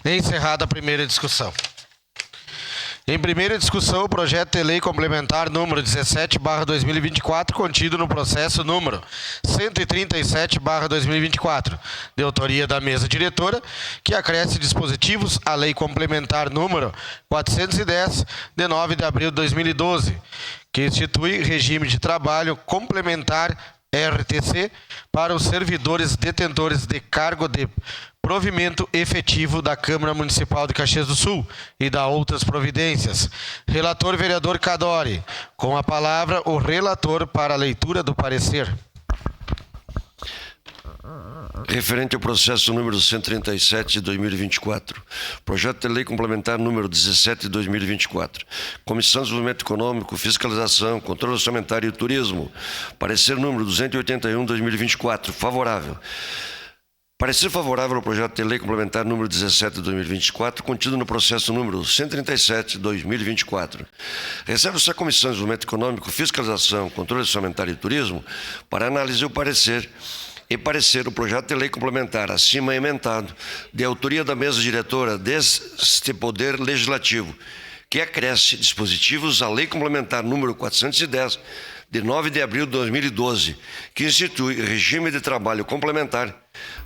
Encerrada a primeira discussão. Em primeira discussão, o projeto de lei complementar número 17/2024, contido no processo número 137/2024, de autoria da mesa diretora, que acresce dispositivos à lei complementar número 410, de 9 de abril de 2012, que institui regime de trabalho complementar RTC para os servidores detentores de cargo de provimento efetivo da Câmara Municipal de Caxias do Sul e da outras providências. Relator vereador Cadori. Com a palavra, o relator para a leitura do parecer. Referente ao processo número 137 de 2024, projeto de lei complementar número 17 de 2024, Comissão de Desenvolvimento Econômico, Fiscalização, Controle Orçamentário e Turismo, parecer número 281 de 2024, favorável. Parecer favorável ao projeto de lei complementar número 17 de 2024, contido no processo número 137 de 2024. Recebe-se a Comissão de Desenvolvimento Econômico, Fiscalização, Controle Orçamentário e Turismo para análise o parecer o projeto de lei complementar acima emendado, de autoria da mesa diretora deste Poder Legislativo, que acresce dispositivos à lei complementar número 410, de 9 de abril de 2012, que institui regime de trabalho complementar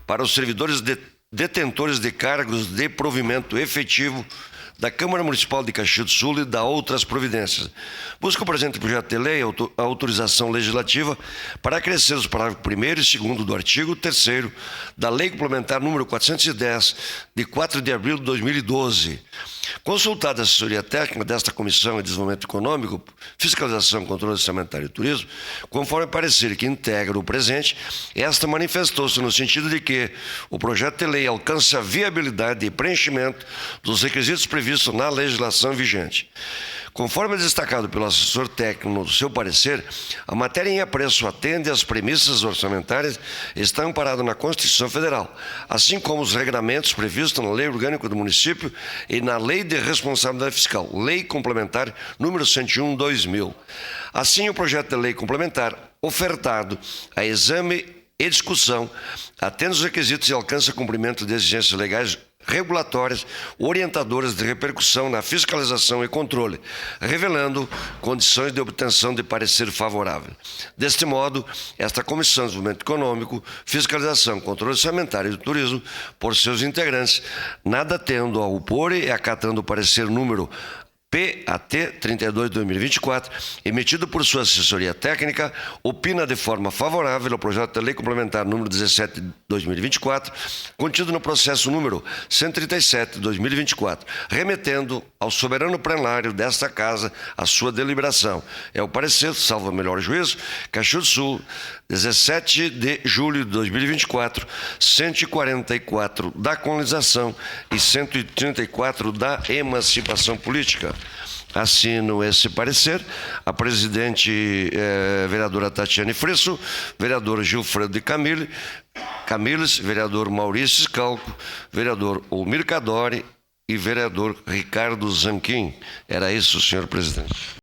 para os servidores detentores de cargos de provimento efetivo da Câmara Municipal de Caxias do Sul e da outras providências. Busca o presente projeto de lei a autorização legislativa para acrescer os parágrafos 1º e 2º do artigo 3º da Lei Complementar número 410, de 4 de abril de 2012. Consultada a assessoria técnica desta Comissão de Desenvolvimento Econômico, Fiscalização, Controle Orçamentário e Turismo, conforme parecer que integra o presente, esta manifestou-se no sentido de que o projeto de lei alcança a viabilidade e preenchimento dos requisitos previstos na legislação vigente. Conforme destacado pelo assessor técnico no seu parecer, a matéria em apreço atende às premissas orçamentárias e está amparada na Constituição Federal, assim como os regramentos previstos na Lei Orgânica do Município e na Lei de Responsabilidade Fiscal, Lei Complementar número 101/2000. Assim, o projeto de lei complementar, ofertado a exame e discussão, atende os requisitos e alcança cumprimento de exigências legais regulatórias, orientadoras de repercussão na fiscalização e controle, revelando condições de obtenção de parecer favorável. Deste modo, esta Comissão de Desenvolvimento Econômico, Fiscalização, Controle Orçamentário e Turismo, por seus integrantes, nada tendo a opor e acatando o parecer número PAT 32 de 2024, emitido por sua assessoria técnica, opina de forma favorável ao projeto de lei complementar número 17 de 2024, contido no processo número 137 de 2024, remetendo ao soberano plenário desta Casa a sua deliberação. É o parecer, salvo melhor juízo, Caxias do Sul, 17 de julho de 2024, 144 da colonização e 134 da emancipação política. Assino esse parecer, a presidente vereadora Tatiane Fresso, vereador Gilfredo de Camilles, vereador Maurício Scalco, vereador Olmir Cadori e vereador Ricardo Zanquim. Era isso, senhor presidente.